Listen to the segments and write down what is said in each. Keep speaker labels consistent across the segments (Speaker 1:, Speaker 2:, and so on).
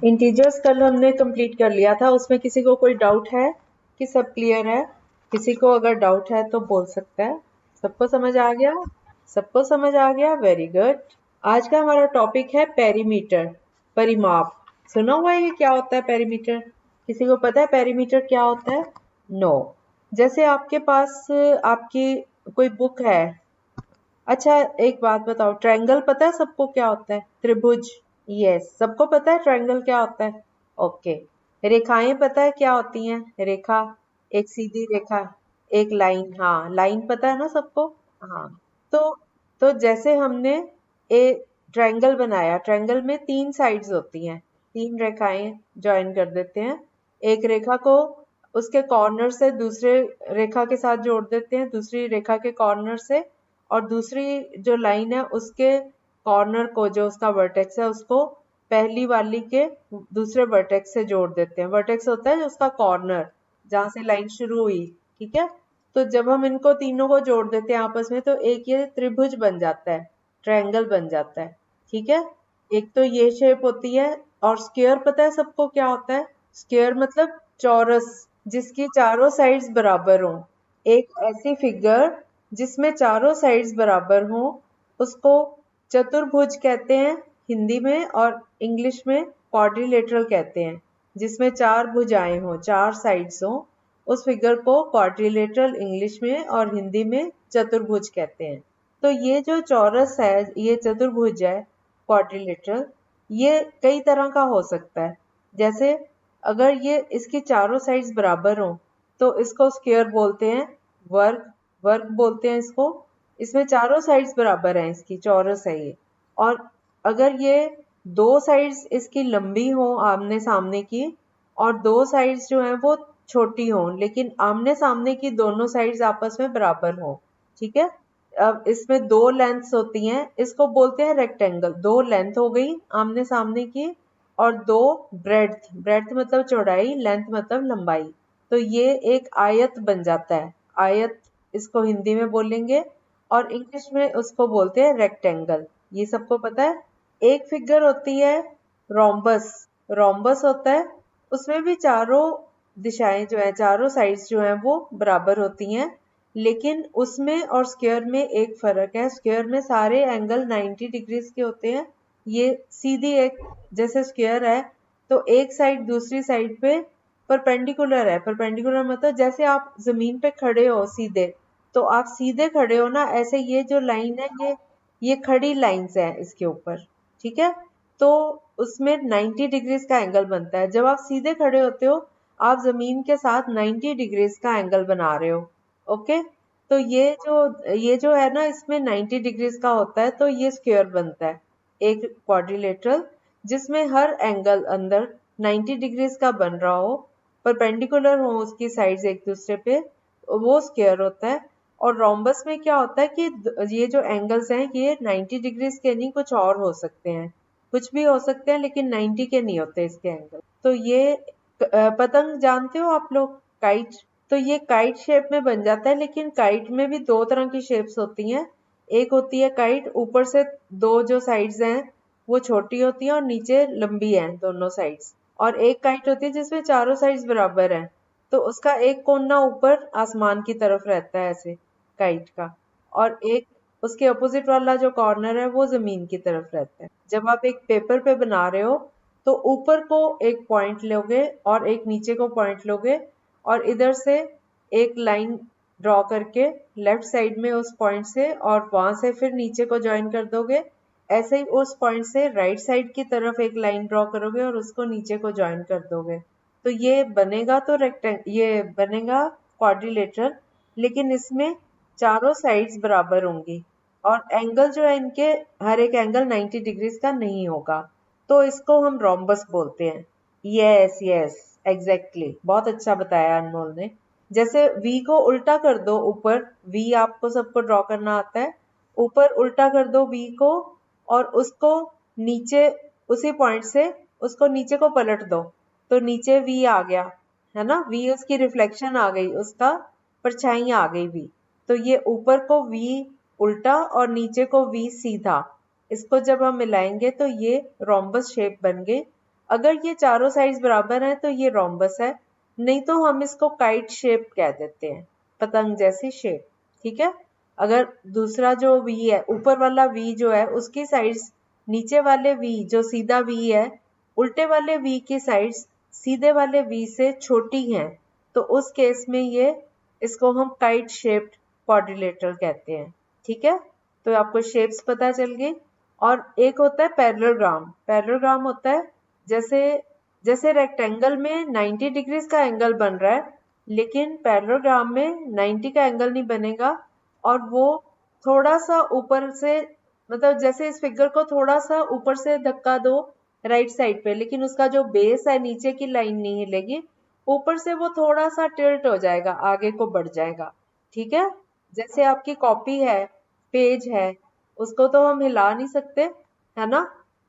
Speaker 1: Integers कल हमने complete कर लिया था, उसमें किसी को कोई डाउट है कि सब क्लियर है? किसी को अगर डाउट है तो बोल सकता है। सबको समझ आ गया? सबको समझ आ गया, वेरी गुड। आज का हमारा टॉपिक है पेरीमीटर, परिमाप। सुना हुआ है ये क्या होता है पेरीमीटर? किसी को पता है पेरीमीटर क्या होता है? नो। जैसे आपके पास आपकी कोई बुक है। अच्छा एक बात बताओ, ट्रायंगल पता है सबको क्या होता है? त्रिभुज। यस, सबको पता है ट्रायंगल क्या होता है। ओके। रेखाएं पता है क्या होती हैं? रेखा, एक सीधी रेखा, एक लाइन। हाँ, लाइन पता है ना सबको। हाँ। तो तो जैसे हमने एक ट्रायंगल बनाया, ट्रायंगल में तीन साइड्स होती हैं, तीन रेखाएं ज्वाइन कर देते हैं। एक रेखा को उसके कॉर्नर से दूसरे रेखा के साथ जोड़ देते हैं, दूसरी रेखा के कॉर्नर से, और दूसरी जो लाइन है उसके कॉर्नर को, जो उसका वर्टेक्स है, उसको पहली वाली के दूसरे वर्टेक्स से जोड़ देते हैं। वर्टेक्स होता है उसका कॉर्नर, जहां से लाइन शुरू हुई। ठीक है। तो जब हम इनको तीनों को जोड़ देते हैं आपस में, तो एक ये त्रिभुज बन जाता है, ट्रायंगल बन जाता है। ठीक है। एक तो ये शेप होती है। और स्क्वायर पता है सबको क्या होता है? स्क्वायर मतलब चौरस, जिसकी चारों साइड्स बराबर हों। एक ऐसी फिगर जिसमें चारों साइड्स बराबर हों, उसको चतुर्भुज कहते हैं हिंदी में, और इंग्लिश में क्वाड्रिलेटरल कहते हैं। जिसमें चार भुजाएं हों, चार साइड्स हों, उस फिगर को क्वाड्रिलेटरल इंग्लिश में और हिंदी में चतुर्भुज कहते हैं। तो ये जो चौरस है, ये चतुर्भुज है क्वाड्रिलेटरल, ये कई तरह का हो सकता है। जैसे अगर ये इसकी चारों साइड्स बराबर हों तो इसको स्क्वायर बोलते हैं, वर्ग, वर्ग बोलते हैं इसको। इसमें चारों साइड्स बराबर हैं, इसकी चौरस है ये। और अगर ये दो साइड्स इसकी लंबी हो आमने सामने की, और दो साइड्स जो हैं वो छोटी हो, लेकिन आमने सामने की दोनों साइड्स आपस में बराबर हो। ठीक है। अब इसमें दो लेंथ्स होती हैं, इसको बोलते हैं रेक्टेंगल। दो लेंथ हो गई आमने सामने की, और दो ब्रेड्थ, ब्रेड्थ मतलब चौड़ाई, लेंथ मतलब लंबाई। तो ये एक आयत बन जाता है। आयत इसको हिंदी में बोलेंगे, और इंग्लिश में उसको बोलते हैं रेक्टेंगल। ये सबको पता है। एक फिगर होती है रोम्बस। रोम्बस होता है, उसमें भी चारों दिशाएं जो है, चारों साइड्स जो हैं वो बराबर होती हैं। लेकिन उसमें और स्क्वायर में एक फर्क है। स्क्वायर में सारे एंगल 90 डिग्रीज के होते हैं। ये सीधी एक, जैसे स्क्वायर है तो एक साइड दूसरी साइड पे परपेंडिकुलर है। परपेंडिकुलर मतलब जैसे आप जमीन पे खड़े हो सीधे, तो आप सीधे खड़े हो ना, ऐसे ये जो लाइन है, ये खड़ी लाइंस हैं इसके ऊपर। ठीक है। तो उसमें 90 डिग्रीज का एंगल बनता है। जब आप सीधे खड़े होते हो, आप जमीन के साथ 90 डिग्रीज का एंगल बना रहे हो। ओके। तो ये जो है ना, इसमें 90 डिग्रीज का होता है, तो ये स्क्वायर बनता है, एक क्वाड्रिलेटरल, जिसमें हर एंगल अंदर 90 डिग्रीज का बन रहा हो, परपेंडिकुलर हो उसकी साइड्स एक दूसरे पे, वो स्क्वायर होता है। और रोम्बस में क्या होता है कि ये जो एंगल्स हैं ये 90 डिग्रीज के नहीं, कुछ और हो सकते हैं, कुछ भी हो सकते हैं, लेकिन 90 के नहीं होते इसके एंगल। तो ये पतंग जानते हो आप लोग, काइट। तो ये काइट शेप में बन जाता है, लेकिन काइट में भी दो तरह की शेप्स होती हैं। एक होती है काइट, ऊपर से दो जो साइड्स हैं वो छोटी होती हैं और नीचे लंबी हैं दोनों साइड्स। और एक काइट होती है जिसमें चारों साइड्स बराबर हैं, तो उसका एक कोना ऊपर आसमान की तरफ रहता है ऐसे, काइट का। और एक उसके अपोजिट वाला जो कॉर्नर है वो जमीन की तरफ रहता है। जब आप एक पेपर पे बना रहे हो, तो ऊपर को एक पॉइंट लोगे और एक नीचे को पॉइंट लोगे, और इधर से एक लाइन ड्रॉ करके लेफ्ट साइड में उस पॉइंट से, और वहां से फिर नीचे को ज्वाइन कर दोगे। ऐसे ही उस पॉइंट से राइट साइड की तरफ एक लाइन ड्रॉ करोगे और उसको नीचे को ज्वाइन कर दोगे। तो ये बनेगा तो ये बनेगा क्वाड्रिलेटरल, लेकिन इसमें चारों साइड्स बराबर होंगी, और एंगल जो है इनके, हर एक एंगल 90 डिग्रीज का नहीं होगा। तो इसको हम रोम्बस बोलते हैं। यस यस, एग्जैक्टली, बहुत अच्छा बताया अनमोल ने। जैसे वी को उल्टा कर दो ऊपर, वी आपको सबको ड्रॉ करना आता है। ऊपर उल्टा कर दो वी को, और उसको नीचे, उसी पॉइंट से उसको नीचे को पलट दो, तो नीचे वी आ गया, है ना। वी उसकी रिफ्लेक्शन आ गई, उसका परछाई आ गई वी। तो ये ऊपर को वी उल्टा और नीचे को वी सीधा, इसको जब हम मिलाएंगे तो ये रोम्बस शेप बन गई। अगर ये चारों साइड्स बराबर हैं तो ये रोम्बस है, नहीं तो हम इसको काइट शेप कह देते हैं, पतंग जैसी शेप। ठीक है। अगर दूसरा जो वी है, ऊपर वाला वी जो है उसकी साइड्स नीचे वाले वी जो सीधा वी है, उल्टे वाले वी की साइड्स सीधे वाले वी से छोटी हैं, तो उस केस में ये इसको हम काइट शेप्ड क्वाड्रिलेटरल कहते हैं। ठीक है। तो आपको शेप्स पता चल गई। और एक होता है पैरेललोग्राम। पैरेललोग्राम होता है जैसे जैसे रेक्टेंगल में 90 डिग्रीज का एंगल बन रहा है, लेकिन पैरेललोग्राम में 90 का एंगल नहीं बनेगा, और वो थोड़ा सा ऊपर से, मतलब जैसे इस फिगर को थोड़ा सा ऊपर से धक्का दो राइट साइड पे, लेकिन उसका जो बेस है नीचे की लाइन नहीं हिलेगी, ऊपर से वो थोड़ा सा टिल्ट हो जाएगा, आगे को बढ़ जाएगा। ठीक है। जैसे आपकी कॉपी है, पेज है, उसको तो हम हिला नहीं सकते, है ना।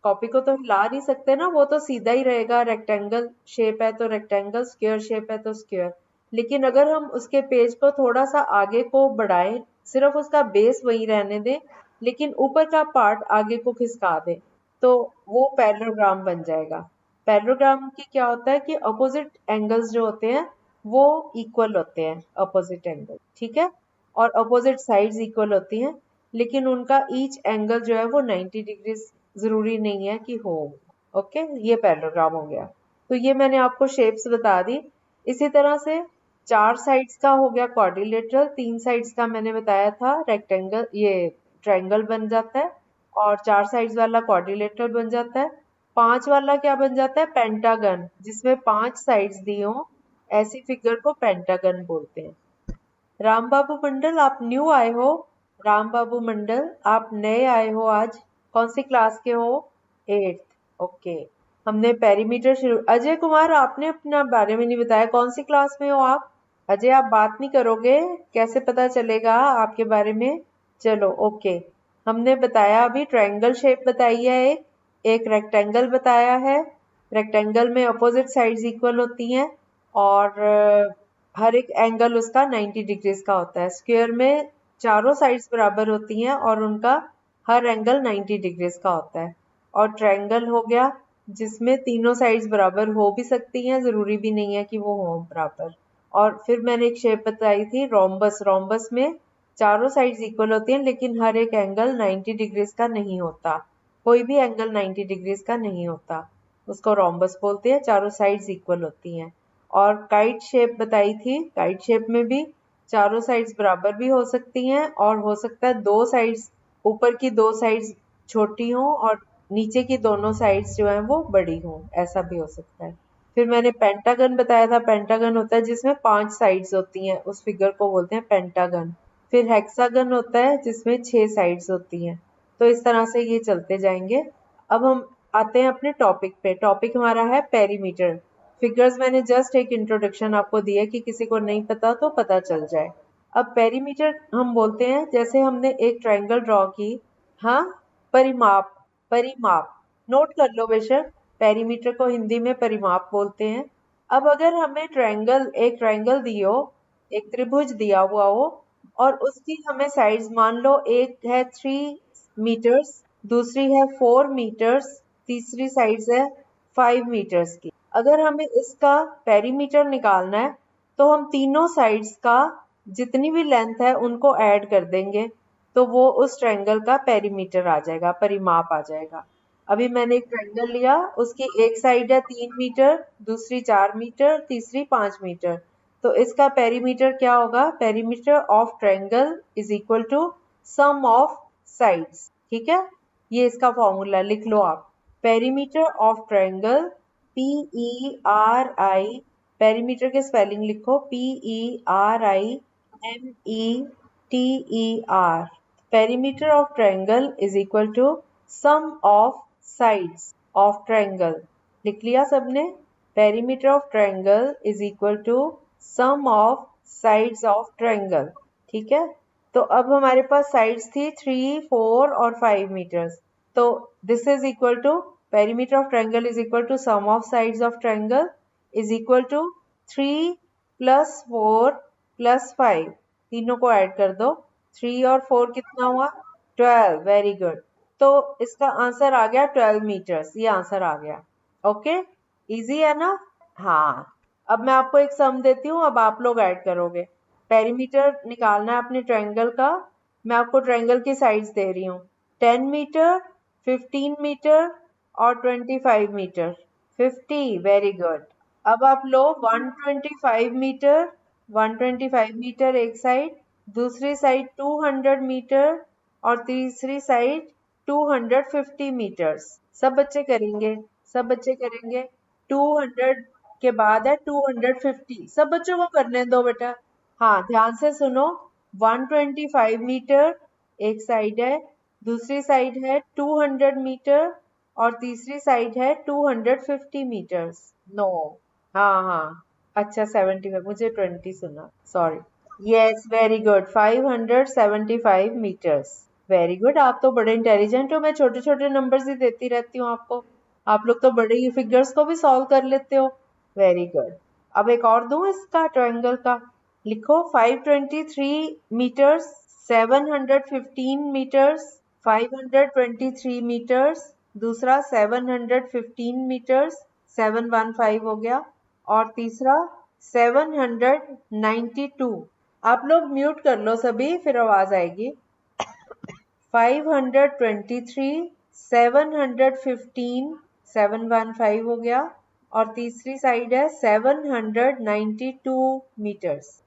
Speaker 1: कॉपी को तो हिला नहीं सकते ना, वो तो सीधा ही रहेगा। रेक्टेंगल शेप है तो रेक्टेंगल, स्क्वायर शेप है तो स्क्वायर। लेकिन अगर हम उसके पेज को थोड़ा सा आगे को बढ़ाएं, सिर्फ उसका बेस वही रहने दें, लेकिन ऊपर का पार्ट आगे को खिसका दें, तो वो पैरेललोग्राम बन जाएगा। पैरेललोग्राम की क्या होता है कि अपोजिट एंगल्स जो होते हैं वो इक्वल होते हैं, अपोजिट एंगल। ठीक है। और अपोजिट साइड्स इक्वल होती हैं, लेकिन उनका ईच एंगल जो है वो 90 डिग्री जरूरी नहीं है कि हो। ओके, ये पैरेललोग्राम हो गया। तो ये मैंने आपको शेप्स बता दी। इसी तरह से 4 साइड्स का हो गया क्वाड्रिलेटरल, 3 साइड्स का मैंने बताया था रेक्टेंगल, ये ट्रायंगल बन जाता है, और 4 साइड्स वाला क्वाड्रिलेटरल बन जाता है। 5 वाला क्या बन जाता है? पेंटागन, जिसमें 5 साइड्स दी हो, ऐसी फिगर को पेंटागन बोलते हैं। राम बाबू मंडल, आप न्यू आए हो। राम बाबू मंडल, आप नए आए हो आज। कौन सी क्लास के हो? 8th। ओके। हमने पेरीमीटर शुरू। अजय कुमार, आपने अपना बारे में नहीं बताया, कौन सी क्लास में हो आप? अजय, आप बात नहीं करोगे, कैसे पता चलेगा आपके बारे में? चलो ओके। हमने बताया अभी ट्रायंगल शेप बताई है, एक रेक्टेंगल बताया है। रेक्टेंगल में अपोजिट साइड्स इक्वल होती हैं, और हर एक एंगल उसका 90 डिग्रीज का होता है। स्क्वायर में चारों साइड्स बराबर होती हैं और उनका हर एंगल 90 डिग्रीज का होता है। और ट्रायंगल हो गया जिसमें तीनों साइड्स बराबर हो भी सकती हैं, जरूरी भी नहीं है कि वो हो बराबर। और फिर मैंने एक शेप बताई थी रोम्बस। रोम्बस में चारों साइड्स इक्वल होती हैं, लेकिन हर एक एंगल 90 डिग्रीज का नहीं होता। कोई भी एंगल 90 डिग्रीज का नहीं होता, उसको रोम्बस बोलते हैं। चारों साइड्स इक्वल होती हैं। और काइट शेप बताई थी। काइट शेप में भी चारों साइड्स बराबर भी हो सकती हैं, और हो सकता है दो साइड्स, ऊपर की दो साइड्स छोटी हों और नीचे की दोनों साइड्स जो हैं वो बड़ी हों, ऐसा भी हो सकता है। फिर मैंने पेंटागन बताया था। पेंटागन होता है जिसमें 5 साइड्स होती हैं, उस फिगर को बोलते हैं पेंटागन। फिर हेक्सागन होता है जिसमें 6 साइड्स होती हैं। तो इस तरह से ये चलते जाएंगे। अब हम आते हैं अपने टॉपिक पे। टॉपिक हमारा है पेरीमीटर। फिगर्स मैंने जस्ट एक इंट्रोडक्शन आपको दी है कि किसी को नहीं पता तो पता चल जाए। अब पेरीमीटर हम बोलते हैं, जैसे हमने एक ट्रायंगल ड्रॉ की। हाँ, परिमाप। परिमाप नोट कर लो बेशक, पेरीमीटर को हिंदी में परिमाप बोलते हैं। अब अगर हमें एक ट्रायंगल दी हो, एक त्रिभुज दिया हुआ हो, और उसकी हमें साइड्स मान लो, एक है 3 मीटर्स, दूसरी है 4 मीटर्स, तीसरी साइड्स है 5 मीटर्स की। अगर हमें इसका पेरीमीटर निकालना है तो हम तीनों साइड्स का जितनी भी लेंथ है उनको ऐड कर देंगे, तो वो उस ट्रायंगल का पेरीमीटर आ जाएगा, परिमाप आ जाएगा। अभी मैंने एक ट्रायंगल लिया, उसकी एक साइड है 3 मीटर, दूसरी 4 मीटर, तीसरी 5 मीटर। तो इसका पेरीमीटर क्या होगा? Perimeter of triangle is equal to sum of sides. ठीक है। ये इसका फॉर्मूला लिख लो आप। Perimeter of triangle, PERI, perimeter के स्पेलिंग लिखो, PERIMETER। Perimeter of triangle is equal to sum of sides of triangle. लिख लिया सबने? Perimeter of triangle is equal to sum of sides of triangle. ठीक है। तो अब हमारे पास साइड्स थी 3, 4 और 5 मीटर्स। तो this is equal to, perimeter of triangle is equal to sum of sides of triangle is equal to 3 plus 4 plus 5, तीनों को ऐड कर दो। 3 और 4 कितना हुआ? 12। Very good. तो इसका आंसर आ गया 12 मीटर्स, ये आंसर आ गया। ओके। इजी है ना? हाँ, अब मैं आपको एक सम देती हूँ, अब आप लोग ऐड करोगे। पेरीमीटर निकालना है अपने ट्रायंगल का। मैं आपको ट्रायंगल की साइड्स दे रही हूँ, 10 मीटर, 15 मीटर और 25 मीटर। 50, very good. अब आप लो 125 मीटर, 125 मीटर एक साइड, दूसरी साइड 200 मीटर और तीसरी साइड 250 मीटर्स। सब बच्चे करेंगे, सब बच्चे करेंगे। 200 के बाद है 250। सब बच्चों को करने दो बेटा। हाँ, ध्यान से सुनो। 125 मीटर एक साइड है, दूसरी साइड है 200 मीटर और तीसरी साइड है 250 मीटर्स। नो, हाँ हाँ, अच्छा 75, मुझे 20 सुना, sorry. Yes, very good, 575 metres. Very good, आप तो बड़े इंटेलिजेंट हो। मैं छोटे छोटे नंबर्स ही देती रहती हूँ आपको। आप लोग तो बड़े ही फिगर्स को भी सॉल्व कर लेते हो। Very good. अब एक और दूं इसका, ट्रायंगल का। लिखो 523 मीटर्स, 715 मीटर्स, 523 मीटर्स, दूसरा 715 मीटर्स, 715 हो गया, और तीसरा 792। आप लोग म्यूट कर लो सभी, फिर आवाज आएगी। 523, 715, 715 हो गया, और तीसरी साइड है 792 मीटर्स।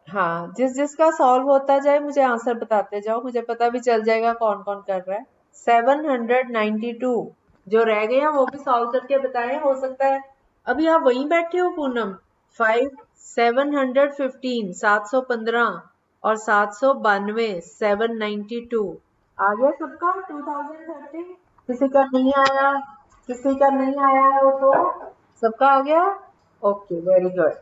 Speaker 1: हाँ, जिस जिसका सॉल्व होता जाए मुझे आंसर बताते जाओ, मुझे पता भी चल जाएगा कौन कौन कर रहा है। 792। जो रह गया वो भी सॉल्व करके बताएं, हो सकता है अभी आप वहीं बैठे हो पूनम। 715, 715 और 792, 792। आ गया सबका 2030? किसी का नहीं आया? किसी का नहीं आया है वो तो? सबका आ गया? Okay, very good.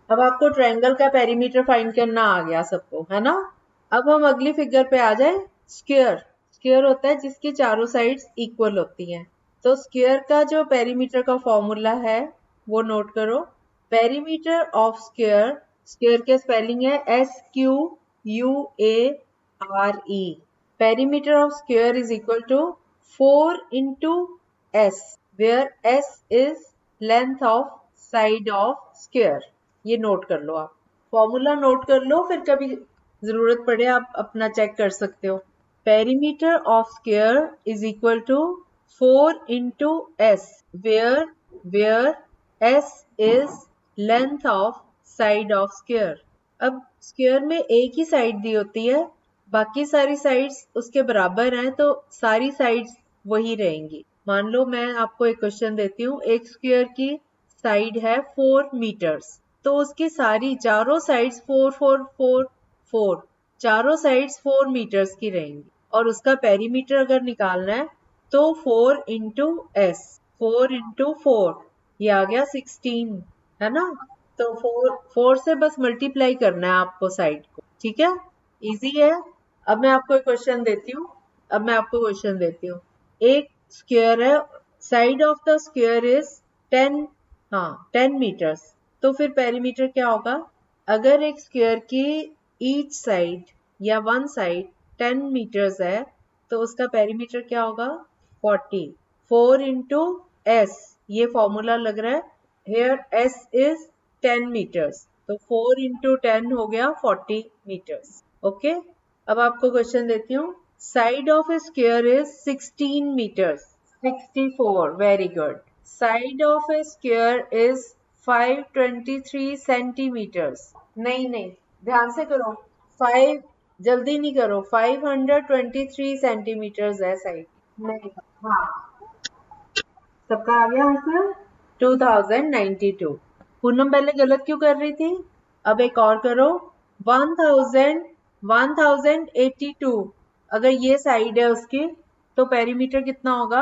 Speaker 1: अब आपको ट्रायंगल का पेरीमीटर फाइंड करना आ गया सबको, है ना? अब हम अगली फिगर पे आ जाए। स्क्वायर। स्क्वायर होता है जिसकी चारों साइड्स इक्वल होती हैं। तो स्क्वायर का जो पेरीमीटर का फॉर्मूला है वो नोट करो। पेरीमीटर ऑफ स्क्वायर, स्क्वायर के स्पेलिंग है SQUARE। Perimeter of square is equal to 4 into S, where S is length of side of square। ये नोट कर लो, आप फॉर्मूला नोट कर लो, फिर कभी जरूरत पड़े आप अपना चेक कर सकते हो। Perimeter of square is equal to 4 into S, where S is length of side of square। अब स्क्वायर में एक ही साइड दी होती है, बाकी सारी साइड्स उसके बराबर हैं, तो सारी साइड्स वही रहेंगी। मान लो मैं आपको एक क्वेश्चन देती हूँ, एक स्क्वायर की साइड है 4 मीटर्स, तो उसकी सारी चारों साइड्स 4 4 4 4, चारों साइड्स 4 मीटर्स की रहेंगी। और उसका पेरीमीटर अगर निकालना है तो 4 into S, 4 into 4, ये आ गया 16, है ना? तो 4 से बस मल्टीप्लाई करना है आपको साइड को, ठीक है? इजी है। अब मैं आपको एक क्वेश्चन देती हूँ। एक स्क्वायर है, side of the square is 10, हाँ 10 मीटर्स। तो फिर पेरीमीटर क्या होगा? अगर एक स्क्वायर की ईच साइड या वन साइड 10 मीटर्स है, तो उसका पेरीमीटर क्या होगा? 40। 4 into S, ये फॉर्मूला लग रहा है। हेयर S इज 10 मीटर्स, तो 4 into 10 हो गया 40 मीटर्स। ओके, अब आपको क्वेश्चन देती हूँ। Side of a square is 16 metres. 64, very good. Side of a square is 523 centimetres. नहीं नहीं, ध्यान से करो। 5, जल्दी नहीं करो। 523 सेंटीमीटर्स है साइड। नहीं, हाँ, सबका आ गया आंसर 2092। पूनम पहले गलत क्यों कर रही थी? अब एक और करो। 1082। अगर ये साइड है उसकी, तो पेरीमीटर कितना होगा?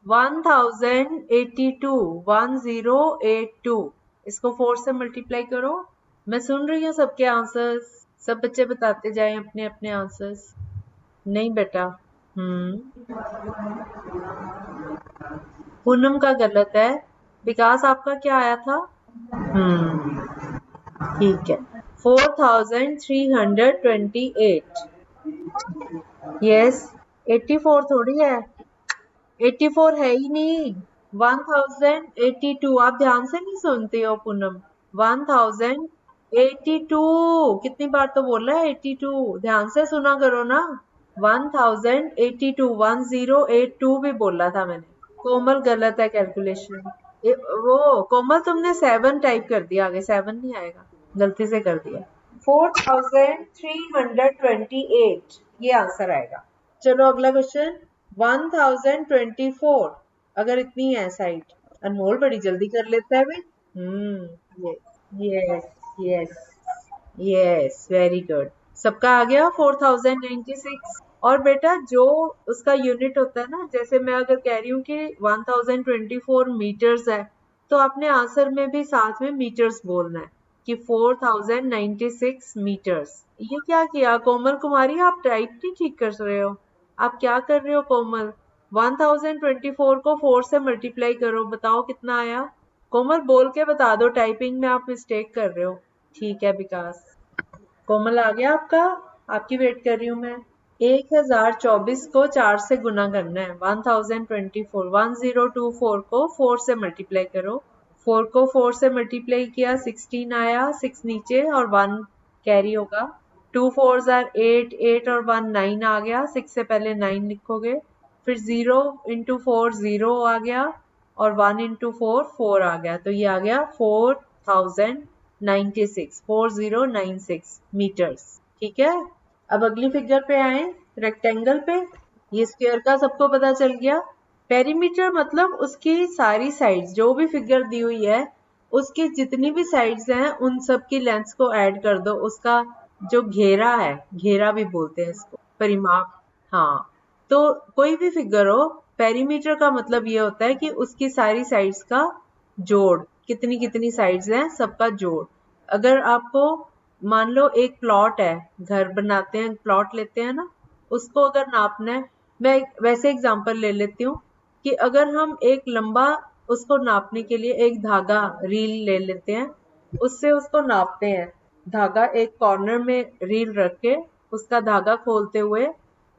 Speaker 1: 1082, 1082। इसको 4 से मल्टीप्लाई करो। मैं सुन रही हूँ सबके आंसर्स, सब बच्चे बताते जाएं अपने अपने आंसर्स। नहीं बेटा, पूनम का गलत है। विकास, आपका क्या आया था? ठीक है, 4328। यस, 84 थोड़ी है, 84 है ही नहीं। 1082, आप ध्यान से नहीं सुनती हो पूनम। 1082, कितनी बार तो बोल रहा है 82, ध्यान से सुना करो ना। 1082, 1082 भी बोला था मैंने। कोमल गलत है कैलकुलेशन। वो कोमल तुमने 7 टाइप कर दिया, आगे 7 नहीं आएगा, गलती से कर दिया। 4328, ये आंसर आएगा। चलो अगला क्वेश्चन। 1024, अगर इतनी है साइड। अनमोल बड़ी जल्दी कर लेता है भाई। Yes yes yes, very good. सबका आ गया 4096। और बेटा जो उसका यूनिट होता है ना, जैसे मैं अगर कह रही हूँ कि 1024 मीटर्स है, तो आपने आंसर में भी साथ में मीटर्स बोलना है कि 4096 मीटर्स। ये क्या किया कोमल कुमारी, आप टाइप नहीं ठीक कर रहे हो। आप क्या कर रहे हो कोमल? 1024 को 4 से मल्टीप्लाई करो, बताओ कितना आया। कोमल बोल के बता दो, टाइपिंग में आप मिस्टेक कर रहे हो। ठीक है विकास। कोमल आ गया आपका, आपकी वेट कर रही हूँ मैं। 1024 को 4 से गुना करना है। 1024, 1024 को 4 से मल्टीप्लाई करो। 4 को 4 से मल्टीप्लाई किया, 16 आया, 6 नीचे और 1 कैरी होगा। 2 4s आर 8, 8 और 1 9 आ गया, 6 से पहले 9 लिखोगे। फिर 0 इंटू 4 0 आ गया, और 1 इंटू 4 4 आ गया, तो ये आ गया 4096, 4096 मीटर्स। ठीक है, अब अगली फिगर पे आए, रेक्टेंगल पे। ये स्क्वायर का सबको पता चल गया। पेरीमीटर मतलब उसकी सारी साइड्स, जो भी फिगर दी हुई है उसकी जितनी भी साइड्स हैं उन सब की लेंथ को ऐड कर दो। उसका जो घेरा है, घेरा भी बोलते हैं इसको, परिमाप। हाँ, तो कोई भी फिगर हो, पेरीमीटर का मतलब ये होता है कि उसकी सारी साइड्स का जोड़, कितनी कितनी साइड्स हैं सबका जोड़। अगर आपको मान लो एक प्लॉट है, घर बनाते हैं प्लॉट लेते हैं ना, उसको अगर नापना है, मैं वैसे एग्जांपल ले लेती हूँ कि अगर हम एक लंबा, उसको नापने के लिए एक धागा रील ले लेते हैं, उससे उसको नापते हैं। धागा एक कॉर्नर में रील रख के, उसका धागा खोलते हुए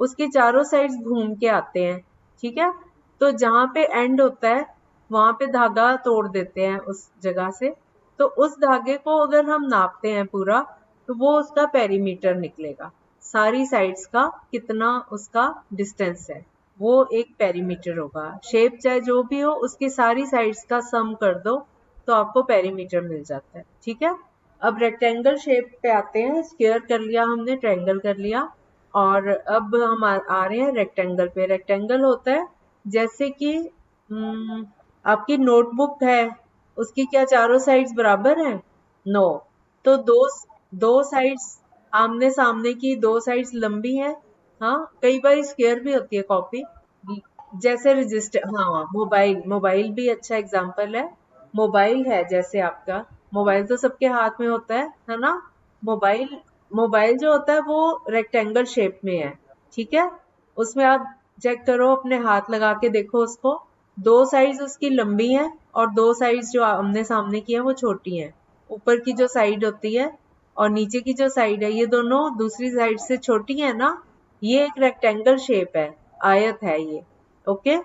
Speaker 1: उसकी चारों साइड्स घूम के आते हैं। ठीक है, तो जहां पे एंड होता है वहां पे धागा तोड़ देते हैं उस जगह से। तो उस धागे को अगर हम नापते हैं पूरा, तो वो उसका पेरीमीटर निकलेगा। सारी साइड्स का कितना उसका डिस्टेंस है, वो एक पेरीमीटर होगा। शेप चाहे जो भी हो, उसकी सारी साइड्स का सम कर दो तो आपको पेरीमीटर मिल जाता है। ठीक है, अब रेक्टेंगल शेप पे आते हैं। स्क्वायर कर लिया हमने, ट्रायंगल कर लिया, और अब हम आ रहे हैं रेक्टेंगल पे। रेक्टेंगल होता है जैसे कि आपकी नोटबुक है, उसकी क्या चारों साइड्स बराबर हैं? नो। तो दो दो साइड्स आमने सामने की, दो साइड्स लंबी हैं। हाँ, कई बार स्क्वायर भी होती है कॉपी, जैसे रजिस्टर। हाँ, मोबाइल, मोबाइल भी अच्छा एग्जांपल है। मोबाइल है जैसे आपका, मोबाइल तो सबके हाथ में होता है ना। मोबाइल, मोबाइल जो होता है वो रेक्टेंगल शेप में है। ठीक है, उसमें आप चेक करो, अपने हाथ लगा के देखो उसको। दो साइड्स उसकी लंबी हैं और दो साइड्स जो आमने सामने की है वो छोटी हैं। ऊपर की जो साइड होती है और नीचे की जो साइड है, ये दोनों दूसरी साइड से छोटी है ना। ये एक रेक्टेंगल शेप है, आयत है ये। ओके,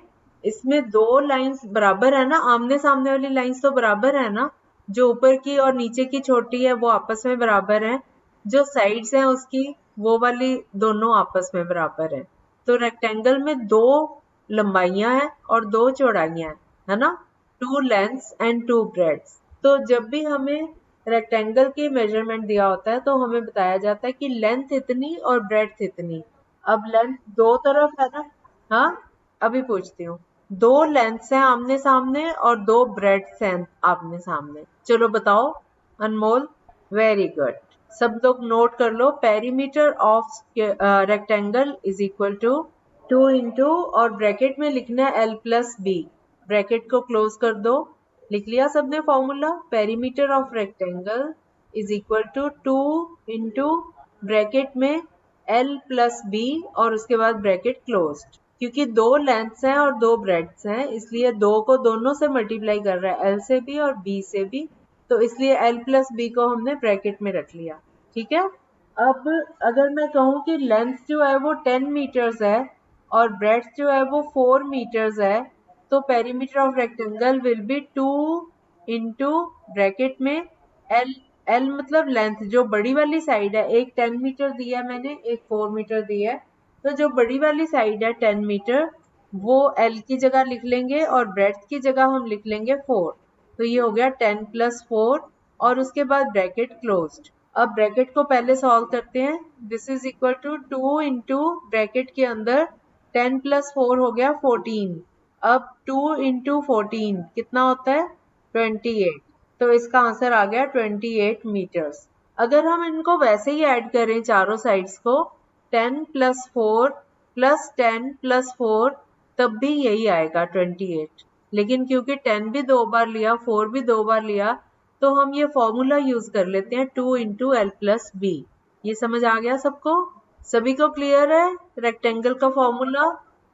Speaker 1: इसमें दो लाइंस बराबर है ना, आमने सामने वाली लाइंस तो बराबर है ना। जो ऊपर की और नीचे की छोटी है वो आपस में बराबर है। जो साइड्स हैं उसकी, वो वाली दोनों आपस में बराबर है। तो रेक्टेंगल में दो लंबाइयां हैं और दो चौड़ाइयां हैं, है ना। Two lengths and two breadths. तो जब भी हमें रेक्टेंगल की मेजरमेंट दिया होता है तो हमें बताया जाता है कि लेंथ इतनी और ब्रेड्थ इतनी। अब लेंथ दो तरफ है ना। हाँ, अभी पूछती हूँ। दो लेंथ्स हैं आमने सामने और दो ब्रेड्थ्स हैं आमने सामने। चलो बताओ अनमोल। वेरी गुड, सब लोग नोट कर लो। Perimeter of rectangle is equal to 2 into, और ब्रैकेट में लिखना है L प्लस बी। ब्रैकेट को क्लोज कर दो। लिख लिया सबने formula? Perimeter of rectangle is equal to 2 into bracket में L प्लस बी, और उसके बाद ब्रैकेट क्लोज्ड। क्योंकि दो लेंथ्स हैं और दो ब्रेड्थ्स हैं, इसलिए दो को दोनों से मल्टीप्लाई कर रहा है, L से भी और B से भी। तो इसलिए L प्लस बी को हमने ब्रैकेट में रख लिया। ठीक है, अब अगर मैं कहूँ कि लेंथ जो है वो 10 मीटर्स है और ब्रेड्थ जो है वो 4 मीटर्स है, तो perimeter of rectangle will be 2 into bracket में एल, एल मतलब लेंथ, जो बड़ी वाली साइड है, एक 10 मीटर दिया है मैंने, एक 4 मीटर दिया है, तो जो बड़ी वाली साइड है 10 मीटर वो एल की जगह लिख लेंगे और ब्रेड्थ की जगह हम लिख लेंगे 4। तो ये हो गया 10 + 4 और उसके बाद ब्रैकेट क्लोज्ड। अब ब्रैकेट को पहले सॉल्व करते हैं। This is equal to 2 into bracket के अंदर 10 + 4 हो गया 14। अब 2 इंटू 14 कितना होता है 28। तो इसका आंसर आ गया 28 मीटर्स। अगर हम इनको वैसे ही ऐड करें चारों साइड्स को 10 + 4 + 10 + 4 तब भी यही आएगा 28। लेकिन क्योंकि 10 भी 2 बार लिया 4 भी 2 बार लिया तो हम ये फॉर्मूला यूज कर लेते हैं 2 इंटू एल प्लस बी। ये समझ आ गया सबको? सभी को क्लियर है रेक्टेंगल का फॉर्मूला?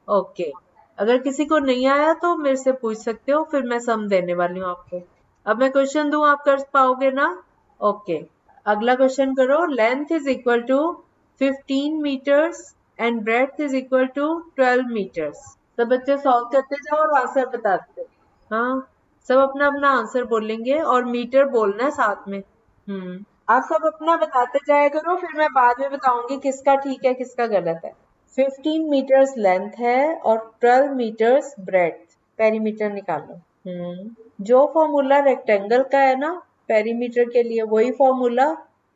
Speaker 1: ओके। अगर किसी को नहीं आया तो मेरे से पूछ सकते हो, फिर मैं सम देने वाली हूँ आपको। अब मैं क्वेश्चन दूं, आप कर पाओगे ना? ओके। अगला क्वेश्चन करो। Length is equal to 15 metres and breadth is equal to 12 metres. सब बच्चे सॉल्व करते जाओ और आंसर बताते। हाँ, सब अपना अपना आंसर बोलेंगे और मीटर बोलना है साथ में। आप सब अपना बताते जाया करो, फिर मैं बाद में बताऊंगी किसका ठीक है किसका गलत है। 15 मीटर्स लेंथ है और 12 मीटर्स ब्रेड्थ। पेरीमीटर निकालो। जो फॉर्मूला रेक्टेंगल का है ना पेरीमीटर के लिए, वही फॉर्मूला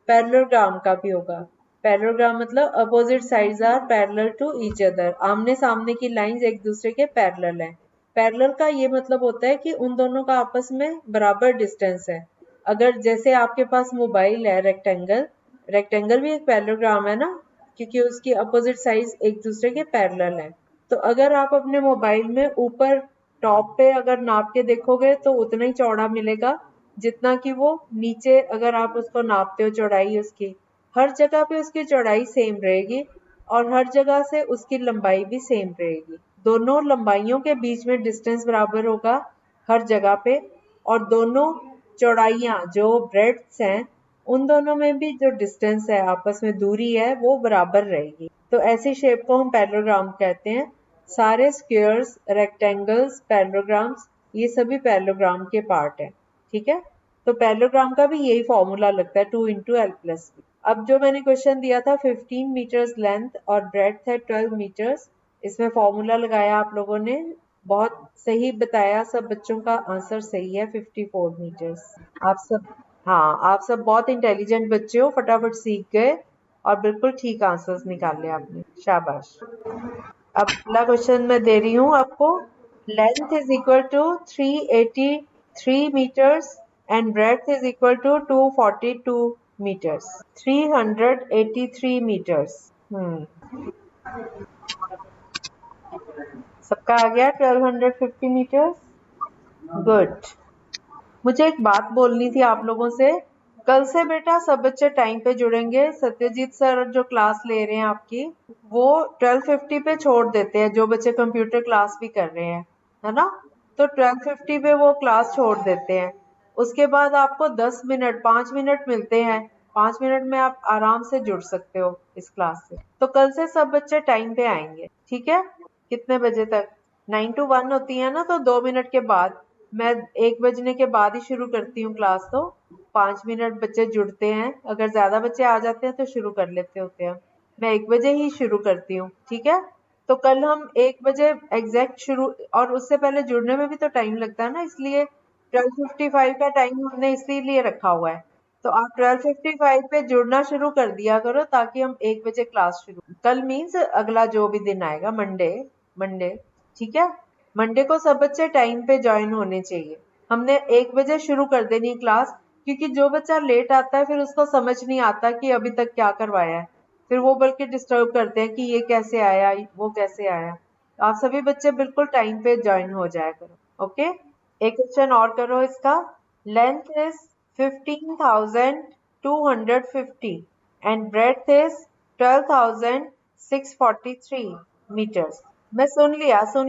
Speaker 1: पैरेललोग्राम का भी होगा। पैरेललोग्राम मतलब opposite sides are parallel to each other. आमने सामने की लाइंस एक दूसरे के पैरेलल हैं। पैरेलल का ये मतलब होता है कि उन दोनों का आपस में बराबर डिस्टेंस है। अगर जैसे आपके पास मोबाइल है रेक्टेंगल, रेक्टेंगल भी एक पैरेललोग्राम है ना, क्योंकि उसकी अपोजिट साइड्स एक दूसरे के पैरेलल है। तो अगर आप अपने मोबाइल में ऊपर टॉप पे अगर नाप के देखोगे तो उतना ही चौड़ा मिलेगा जितना कि वो नीचे अगर आप उसको नापते हो चौड़ाई उसकी। हर जगह पे उसकी चौड़ाई सेम रहेगी और हर जगह से उसकी लंबाई भी सेम रहेगी। दोनों लंबाइयों के बीच में डिस्टेंस बराबर होगा हर जगह पे, और दोनों चौड़ाइयाँ जो ब्रेड्थ्स हैं उन दोनों में भी जो डिस्टेंस है आपस में दूरी है वो बराबर रहेगी। तो ऐसी शेप को हम पैरेललोग्राम कहते हैं। सारे स्क्वायर्स, रेक्टेंगल्स, पैरेललोग्राम्स ये सभी पैरेललोग्राम के पार्ट हैं। ठीक है, तो पैरेललोग्राम का भी यही फॉर्मूला लगता है 2 इंटू एल प्लस बी। अब जो मैंने क्वेश्चन दिया था 15 मीटर्स लेंथ और ब्रेड्थ है 12 मीटर्स, इसमें फॉर्मूला लगाया आप लोगों ने, बहुत सही बताया, सब बच्चों का आंसर सही है 54 मीटर्स। आप सब, हाँ आप सब बहुत इंटेलिजेंट बच्चे हो, फटाफट सीख गए और बिल्कुल ठीक आंसर्स निकाले आपने, शाबाश। अब अगला क्वेश्चन मैं दे रही हूँ आपको। Length is equal to 383 metres and breadth is equal to 242 metres. 383 metres. सबका आ गया 1250 मीटर्स? गुड। मुझे एक बात बोलनी थी आप लोगों से। कल से बेटा सब बच्चे टाइम पे जुड़ेंगे। सत्यजीत सर जो क्लास ले रहे हैं आपकी, वो 1250 पे छोड़ देते हैं, जो बच्चे कंप्यूटर क्लास भी कर रहे हैं, है ना? तो 1250 पे वो क्लास छोड़ देते हैं। उसके बाद आपको 10 मिनट 5 मिनट मिलते हैं। 5 मिनट में आप आराम से जुड़ सकते हो इस क्लास से। तो कल से सब बच्चे टाइम पे आएंगे, ठीक है? कितने बजे तक? 9 to 1 होती है ना, तो 2 मिनट के बाद। मैं 1 बजने के बाद ही शुरू करती हूँ क्लास, तो 5 मिनट बच्चे जुड़ते हैं। अगर ज्यादा बच्चे आ जाते हैं तो शुरू कर लेते होते हैं। मैं 1 बजे ही शुरू करती हूँ, ठीक है? तो कल हम 1 बजे एग्जैक्ट शुरू, और उससे पहले जुड़ने में भी तो टाइम लगता है ना, इसलिए 12:55 का टाइम हमने इसीलिए रखा हुआ है। तो आप 12:55 पे जुड़ना शुरू कर दिया करो ताकि हम 1 बजे क्लास शुरू। कल मीन्स अगला जो भी दिन आएगा, मंडे, ठीक है? मंडे को सब बच्चे टाइम पे ज्वाइन होने चाहिए। हमने 1 बजे शुरू कर देनी क्लास, क्योंकि जो बच्चा लेट आता है फिर उसको समझ नहीं आता कि अभी तक क्या करवाया है। फिर वो बल्कि डिस्टर्ब करते हैं कि ये कैसे आया, वो कैसे आया। आप सभी बच्चे बिल्कुल टाइम पे ज्वाइन हो जाया करो, ओके? एक क्वेश्चन और करो इसका। Length is 15,250 and breadth is 12,643 metres. मैं सुन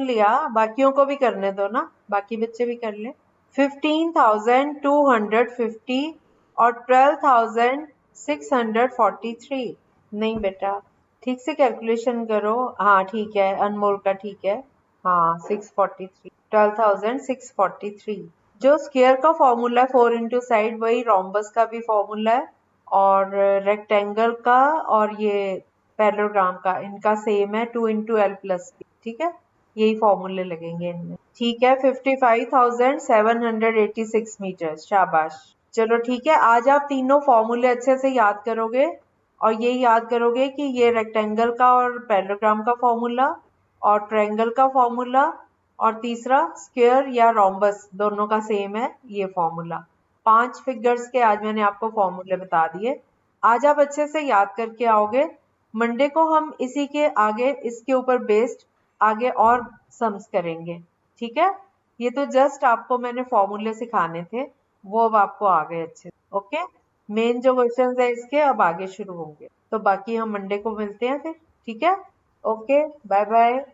Speaker 1: लिया, बाकियों को भी करने दो ना, बाकी बच्चे भी कर ले। 15,250 और 12,643। नहीं बेटा, ठीक से कैलकुलेशन करो। हाँ ठीक है, अनमोल का ठीक है। हाँ 643, 12,643। जो स्क्वायर का फॉर्मूला है 4 इंटू साइड, वही रोम्बस का भी फॉर्मूला है, और रेक्टेंगल का और ये पैरेललोग्राम का इनका सेम है, 2 इंटू एल प्लस बी। ठीक है, यही फॉर्मूले लगेंगे इनमें। ठीक है, 55,786 मीटर। शाबाश। चलो ठीक है, आज आप तीनों फॉर्मूले अच्छे से याद करोगे, और ये याद करोगे कि ये रेक्टेंगल का और पैरेललोग्राम का फॉर्मूला, और ट्रायंगल का फॉर्मूला, और तीसरा स्क्वायर या रोम्बस, दोनों का सेम है ये फॉर्मूला। 5 फिगर्स के आज मैंने आपको फॉर्मूले बता दिए। आज आप अच्छे से याद करके आओगे। मंडे को हम इसी के आगे, इसके ऊपर बेस्ड आगे और सम्स करेंगे। ठीक है, ये तो जस्ट आपको मैंने फॉर्मूले सिखाने थे, वो अब आपको आ गए अच्छे। ओके, मेन जो क्वेश्चंस है इसके अब आगे शुरू होंगे, तो बाकी हम मंडे को मिलते हैं फिर। ठीक है, ओके, बाय बाय।